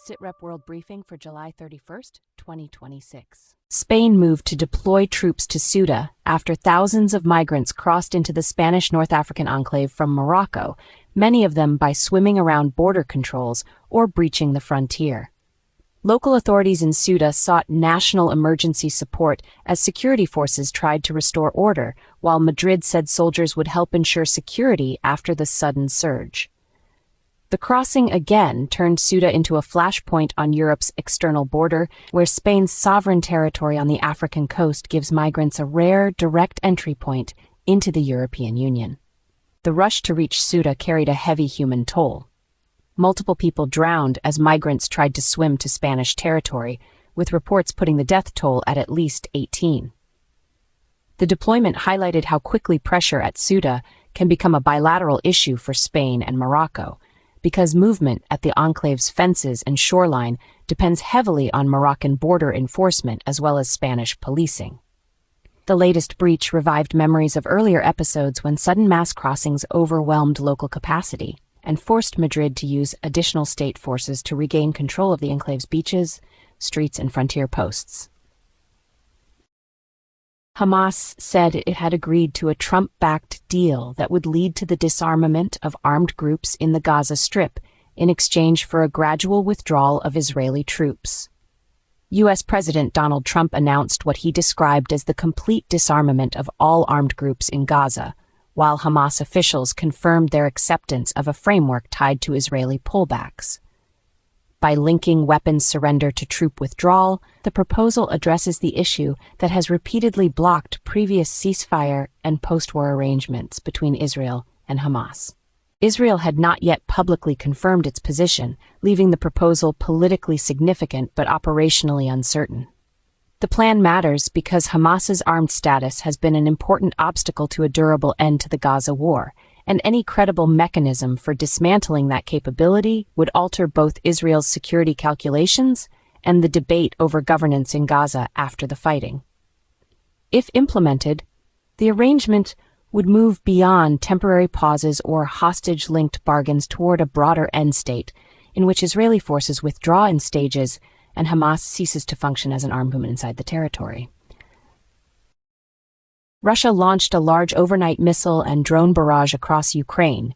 SITREP World Briefing for July 31st, 2026. Spain moved to deploy troops to Ceuta after thousands of migrants crossed into the Spanish North African enclave from Morocco, many of them by swimming around border controls or breaching the frontier. Local authorities in Ceuta sought national emergency support as security forces tried to restore order, while Madrid said soldiers would help ensure security after the sudden surge. The crossing again turned Ceuta into a flashpoint on Europe's external border, where Spain's sovereign territory on the African coast gives migrants a rare, direct entry point into the European Union. The rush to reach Ceuta carried a heavy human toll. Multiple people drowned as migrants tried to swim to Spanish territory, with reports putting the death toll at least 18. The deployment highlighted how quickly pressure at Ceuta can become a bilateral issue for Spain and Morocco, because movement at the enclave's fences and shoreline depends heavily on Moroccan border enforcement as well as Spanish policing. The latest breach revived memories of earlier episodes when sudden mass crossings overwhelmed local capacity and forced Madrid to use additional state forces to regain control of the enclave's beaches, streets, and frontier posts. Hamas said it had agreed to a Trump-backed deal that would lead to the disarmament of armed groups in the Gaza Strip in exchange for a gradual withdrawal of Israeli troops. U.S. President Donald Trump announced what he described as the complete disarmament of all armed groups in Gaza, while Hamas officials confirmed their acceptance of a framework tied to Israeli pullbacks. By linking weapons surrender to troop withdrawal, the proposal addresses the issue that has repeatedly blocked previous ceasefire and post-war arrangements between Israel and Hamas. Israel had not yet publicly confirmed its position, leaving the proposal politically significant but operationally uncertain. The plan matters because Hamas's armed status has been an important obstacle to a durable end to the Gaza war, and any credible mechanism for dismantling that capability would alter both Israel's security calculations and the debate over governance in Gaza after the fighting. If implemented, the arrangement would move beyond temporary pauses or hostage-linked bargains toward a broader end state, in which Israeli forces withdraw in stages and Hamas ceases to function as an armed movement inside the territory. Russia launched a large overnight missile and drone barrage across Ukraine,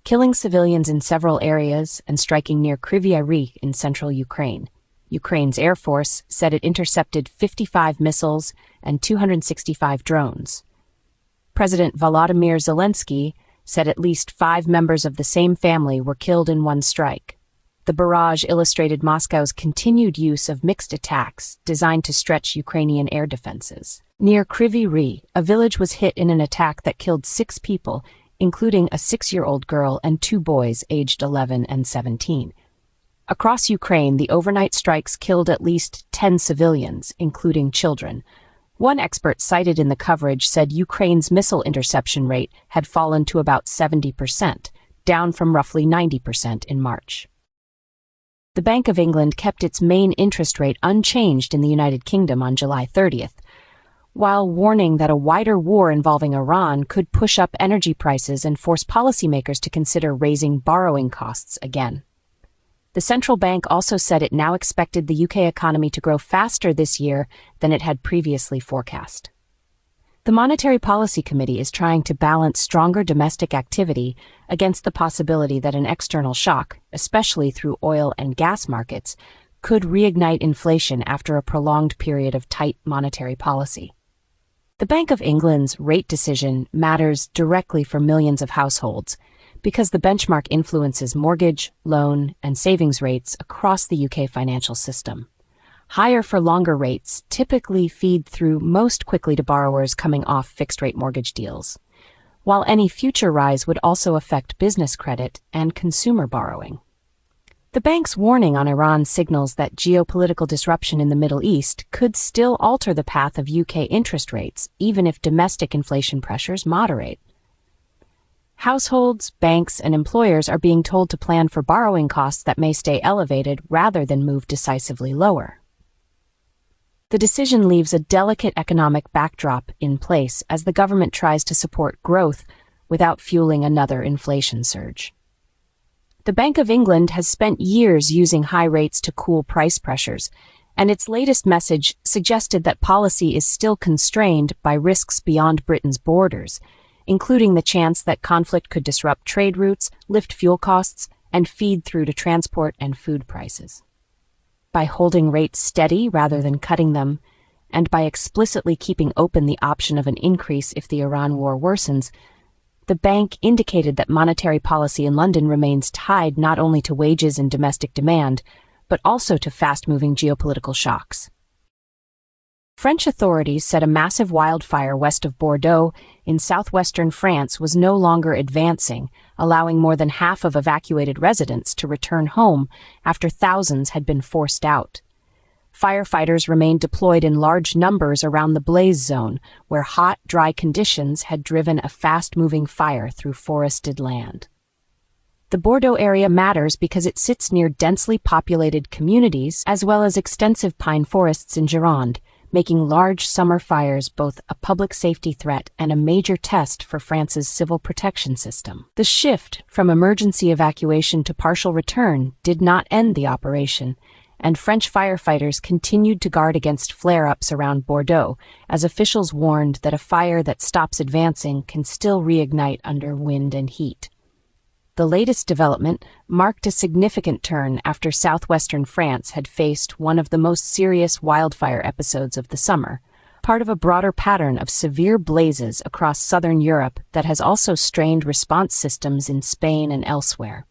killing civilians in several areas and striking near Kryvyi Rih in central Ukraine. Ukraine's Air Force said it intercepted 55 missiles and 265 drones. President Volodymyr Zelensky said at least 5 members of the same family were killed in one strike. The barrage illustrated Moscow's continued use of mixed attacks designed to stretch Ukrainian air defenses. Near Kryvyi Rih, a village was hit in an attack that killed 6 people, including a 6-year-old girl and 2 boys aged 11 and 17. Across Ukraine, the overnight strikes killed at least 10 civilians, including children. One expert cited in the coverage said Ukraine's missile interception rate had fallen to about 70%, down from roughly 90% in March. The Bank of England kept its main interest rate unchanged in the United Kingdom on July 30th, while warning that a wider war involving Iran could push up energy prices and force policymakers to consider raising borrowing costs again. The central bank also said it now expected the UK economy to grow faster this year than it had previously forecast. The Monetary Policy Committee is trying to balance stronger domestic activity against the possibility that an external shock, especially through oil and gas markets, could reignite inflation after a prolonged period of tight monetary policy. The Bank of England's rate decision matters directly for millions of households because the benchmark influences mortgage, loan, and savings rates across the UK financial system. Higher for longer rates typically feed through most quickly to borrowers coming off fixed-rate mortgage deals, while any future rise would also affect business credit and consumer borrowing. The bank's warning on Iran signals that geopolitical disruption in the Middle East could still alter the path of UK interest rates, even if domestic inflation pressures moderate. Households, banks, and employers are being told to plan for borrowing costs that may stay elevated rather than move decisively lower. The decision leaves a delicate economic backdrop in place as the government tries to support growth without fueling another inflation surge. The Bank of England has spent years using high rates to cool price pressures, and its latest message suggested that policy is still constrained by risks beyond Britain's borders, including the chance that conflict could disrupt trade routes, lift fuel costs, and feed through to transport and food prices. By holding rates steady rather than cutting them, and by explicitly keeping open the option of an increase if the Iran war worsens, the bank indicated that monetary policy in London remains tied not only to wages and domestic demand, but also to fast-moving geopolitical shocks. French authorities said a massive wildfire west of Bordeaux in southwestern France was no longer advancing, allowing more than half of evacuated residents to return home after thousands had been forced out. Firefighters remained deployed in large numbers around the blaze zone, where hot, dry conditions had driven a fast-moving fire through forested land. The Bordeaux area matters because it sits near densely populated communities as well as extensive pine forests in Gironde, making large summer fires both a public safety threat and a major test for France's civil protection system. The shift from emergency evacuation to partial return did not end the operation, and French firefighters continued to guard against flare-ups around Bordeaux, as officials warned that a fire that stops advancing can still reignite under wind and heat. The latest development marked a significant turn after southwestern France had faced one of the most serious wildfire episodes of the summer, part of a broader pattern of severe blazes across southern Europe that has also strained response systems in Spain and elsewhere.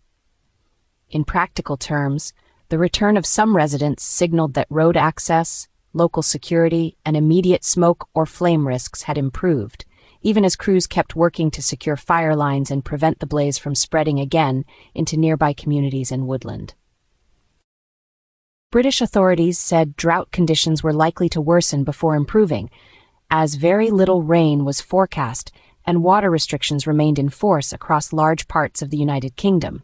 In practical terms, the return of some residents signaled that road access, local security, and immediate smoke or flame risks had improved, even as crews kept working to secure fire lines and prevent the blaze from spreading again into nearby communities and woodland. British authorities said drought conditions were likely to worsen before improving, as very little rain was forecast and water restrictions remained in force across large parts of the United Kingdom.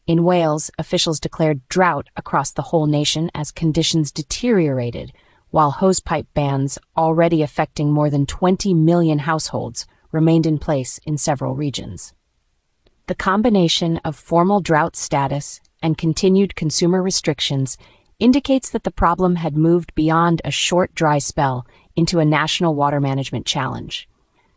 In Wales, officials declared drought across the whole nation as conditions deteriorated, while hosepipe bans, already affecting more than 20 million households, remained in place in several regions. The combination of formal drought status and continued consumer restrictions indicates that the problem had moved beyond a short dry spell into a national water management challenge,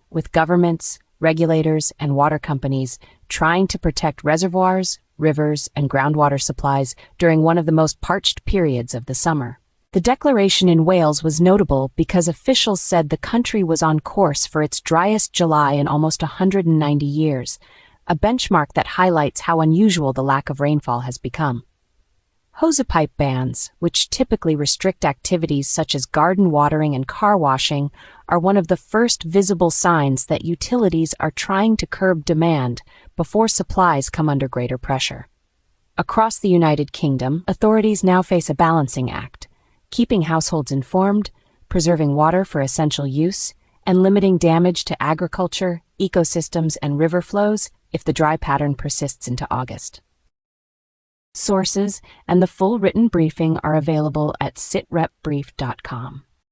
with governments, regulators, and water companies trying to protect reservoirs, rivers, and groundwater supplies during one of the most parched periods of the summer. The declaration in Wales was notable because officials said the country was on course for its driest July in almost 190 years, a benchmark that highlights how unusual the lack of rainfall has become. Hosepipe bans, which typically restrict activities such as garden watering and car washing, are one of the first visible signs that utilities are trying to curb demand before supplies come under greater pressure. Across the United Kingdom, authorities now face a balancing act, keeping households informed, preserving water for essential use, and limiting damage to agriculture, ecosystems, and river flows if the dry pattern persists into August. Sources and the full written briefing are available at sitrepbrief.com.